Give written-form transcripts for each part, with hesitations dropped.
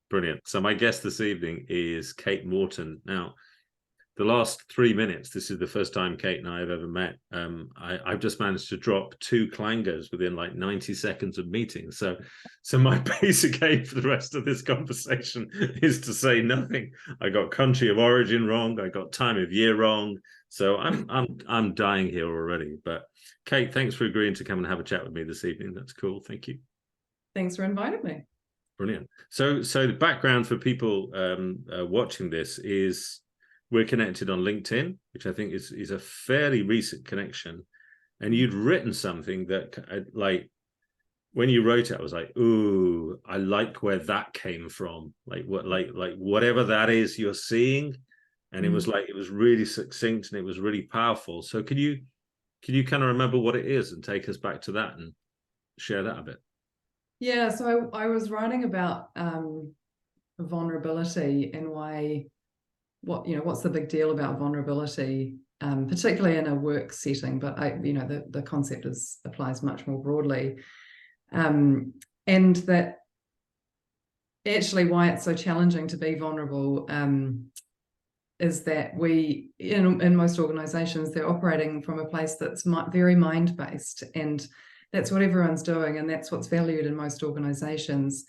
Brilliant. So my guest this evening is Kate Morton. Now, the last 3 minutes, this is the first time Kate and I have ever met. I've just managed to drop 2 clangers within like 90 seconds of meeting. So my basic aim for the rest of this conversation is to say nothing. I got country of origin wrong. I got time of year wrong. So I'm dying here already. But Kate, thanks for agreeing to come and have a chat with me this evening. That's cool. Thank you. Thanks for inviting me. Brilliant. So the background for people watching this is we're connected on LinkedIn, which I think is a fairly recent connection. And you'd written something that, like, when you wrote it, I was like, ooh, I like where that came from. Like whatever that is you're seeing. And it was like, it was really succinct and it was really powerful. So can you kind of remember what it is and take us back to that and share that a bit? Yeah, so I was writing about vulnerability and what's the big deal about vulnerability, particularly in a work setting, but the concept applies much more broadly, and that actually why it's so challenging to be vulnerable is that we in most organizations, they're operating from a place that's very mind-based, and that's what everyone's doing, and that's what's valued in most organizations.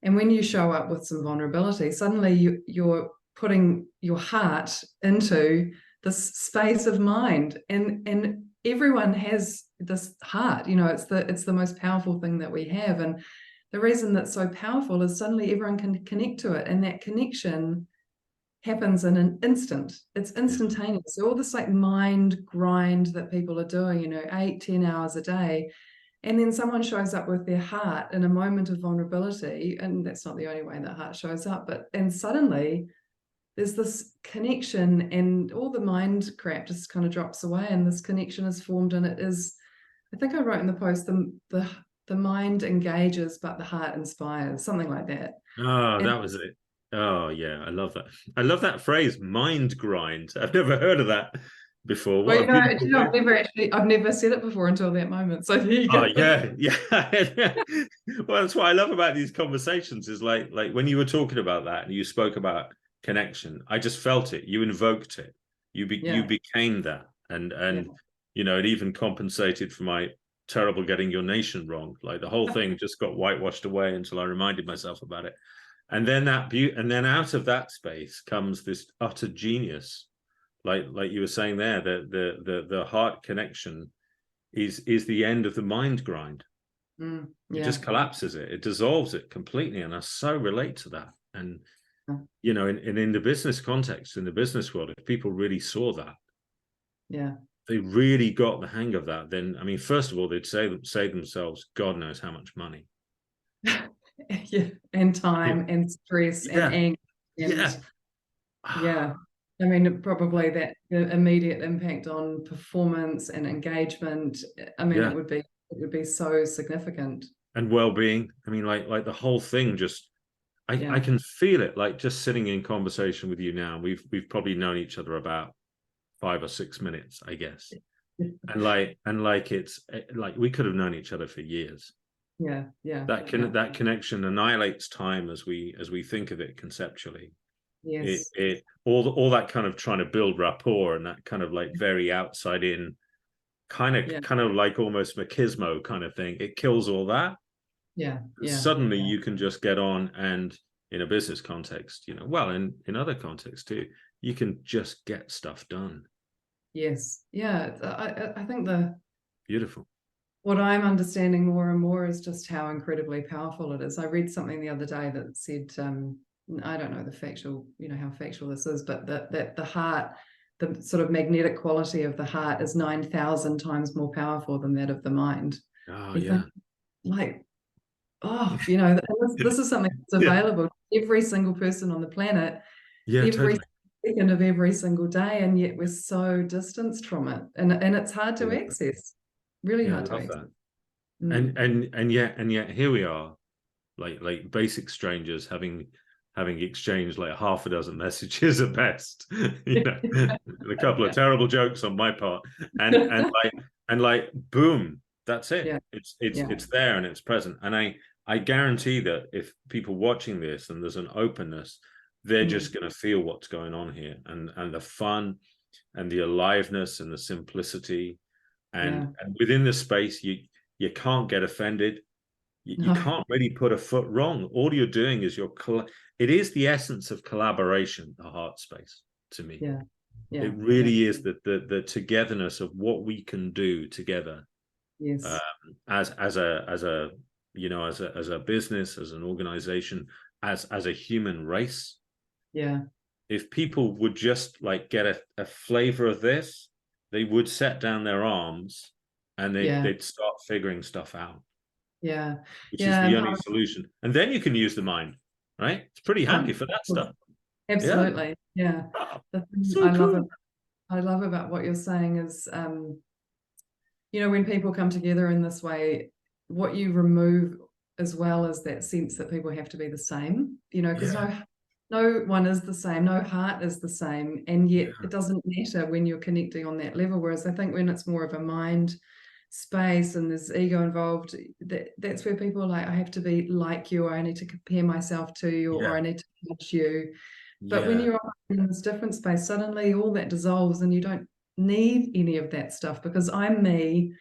And when you show up with some vulnerability, suddenly you're putting your heart into this space of mind, and everyone has this heart. It's the most powerful thing that we have, and the reason that's so powerful is suddenly everyone can connect to it, and that connection happens in an instant. It's instantaneous. So all this like mind grind that people are doing, 8-10 hours a day, and then someone shows up with their heart in a moment of vulnerability, and that's not the only way that heart shows up, and suddenly there's this connection, and all the mind crap just kind of drops away, and this connection is formed, and it is, I think I wrote in the post, the mind engages, but the heart inspires, something like that. Oh, that was it. Oh yeah, I love that. I love that phrase, mind grind. I've never heard of that before. Well, I've never said it before until that moment. So there you go. Oh yeah. Well, that's what I love about these conversations is like when you were talking about that and you spoke about connection, I just felt it. You invoked it. You became that, and it even compensated for my terrible getting your nation wrong. Like the whole thing just got whitewashed away until I reminded myself about it. And then and then out of that space comes this utter genius, like you were saying there, the heart connection is the end of the mind grind. It just collapses it. It dissolves it completely, and I so relate to that. And in the business context, in the business world, if people really saw that, they really got the hang of that, then I mean, first of all, they'd say themselves, God knows how much money. And time and stress and anger. I mean, probably that the immediate impact on performance and engagement. I mean, it would be so significant. And well-being. I mean, like the whole thing just. I can feel it, like just sitting in conversation with you now. We've probably known each other about 5 or 6 minutes, I guess. and it's like we could have known each other for years. That connection annihilates time as we think of it conceptually. Yes. All that kind of trying to build rapport and that kind of like very outside in kind of like almost machismo kind of thing. It kills all that. Suddenly you can just get on, and in a business context, well, in other contexts too, you can just get stuff done. Yes. I think beautiful. What I'm understanding more and more is just how incredibly powerful it is. I read something the other day that said, I don't know the factual, how factual this is, but that the heart, the sort of magnetic quality of the heart is 9,000 times more powerful than that of the mind. Oh, yeah. Think, this is something that's available to every single person on the planet, every second of every single day, and yet we're so distanced from it, and it's hard to access. Really hard to access. And yet here we are, like basic strangers having exchanged like half a dozen messages at best, a couple of terrible jokes on my part, and like boom, that's it. It's there and it's present. And I guarantee that if people watching this and there's an openness, they're just going to feel what's going on here, and the fun and the aliveness and the simplicity, and within the space, you can't get offended. You can't really put a foot wrong. All you're doing is it is the essence of collaboration, the heart space, to me. It really is the togetherness of what we can do together. Yes. As a you know, as a business, as an organization, as a human race. Yeah. If people would just like get a flavor of this, they would set down their arms and they'd start figuring stuff out. Yeah. Which is the only solution. And then you can use the mind, right? It's pretty handy for that stuff. Absolutely. Yeah. The thing So I love about what you're saying is, you know, when people come together in this way, what you remove as well is that sense that people have to be the same, you know, because no one is the same, no heart is the same, and yet it doesn't matter when you're connecting on that level. Whereas I think when it's more of a mind space and there's ego involved, that's where people are like, I have to be like you, or I need to compare myself to you, or I need to judge you. But when you're in this different space, suddenly all that dissolves and you don't need any of that stuff, because I'm me,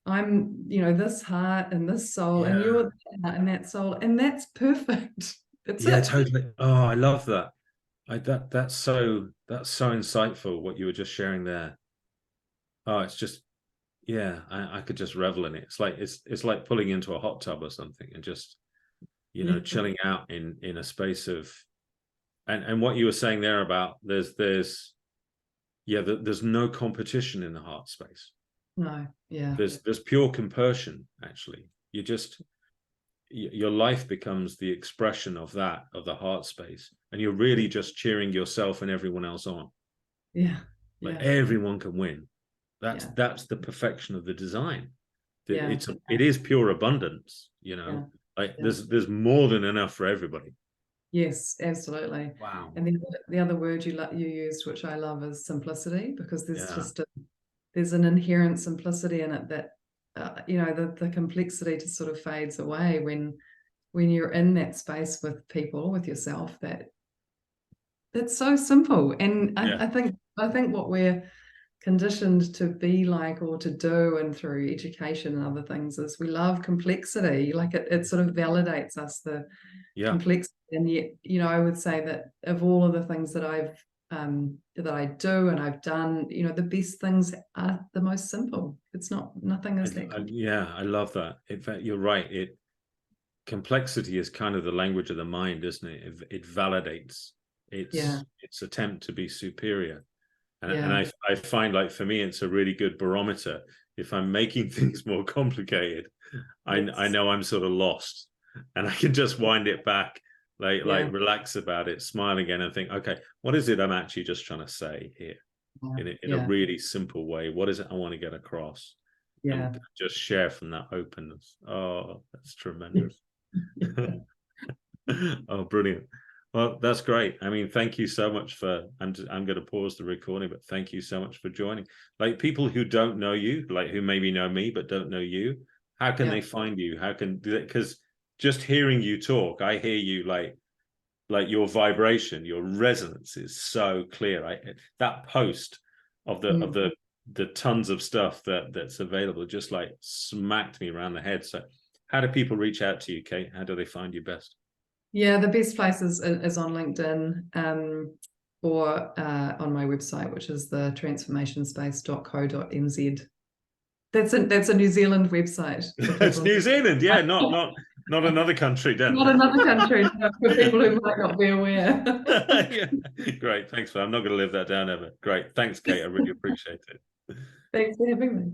I'm, you know, this heart and this soul, and you're that heart and that soul, and that's perfect. That's it. Totally. Oh, I love that. That's so insightful what you were just sharing there. Oh, it's just, I could just revel in it. It's like pulling into a hot tub or something and just, you know, chilling out in a space of, and what you were saying there about there's no competition in the heart space. No, there's pure compersion. Actually, your life becomes the expression of the heart space, and you're really just cheering yourself and everyone else on. Everyone can win. That's the perfection of the design. It is pure abundance, you know. There's more than enough for everybody. Yes, absolutely. Wow. And the other word you used, which I love, is simplicity, because there's there's an inherent simplicity in it that you know, the complexity just sort of fades away when you're in that space with people, with yourself. That's so simple. And I think what we're conditioned to be like, or to do, and through education and other things, is we love complexity. Like it sort of validates us, the complexity. And yet, you know, I would say that of all of the things that that I do and I've done, you know, the best things are the most simple. Nothing is that complex. I love that. In fact, you're right. Complexity is kind of the language of the mind, isn't it? It validates its attempt to be superior. And I find, like, for me, it's a really good barometer. If I'm making things more complicated, I know I'm sort of lost, and I can just wind it back, like relax about it, smile again, and think, okay, what is it I'm actually just trying to say here in a really simple way? What is it I want to get across? And just share from that openness. Oh, that's tremendous. Oh, brilliant. Well, that's great. I mean, thank you so much I'm going to pause the recording, but thank you so much for joining. Like, people who don't know you, like who maybe know me but don't know you, how can they find you? How can, because just hearing you talk, I hear you, like your vibration, your resonance is so clear. That post of the tons of stuff that's available just like smacked me around the head. So how do people reach out to you, Kate? How do they find you best? Yeah, the best place is on LinkedIn, or on my website, which is the transformationspace.co.nz. That's a New Zealand website. It's New Zealand, not another country, not another country, for people who might not be aware. Great, thanks. I'm not going to live that down ever. Great, thanks, Kate. I really appreciate it. Thanks for having me.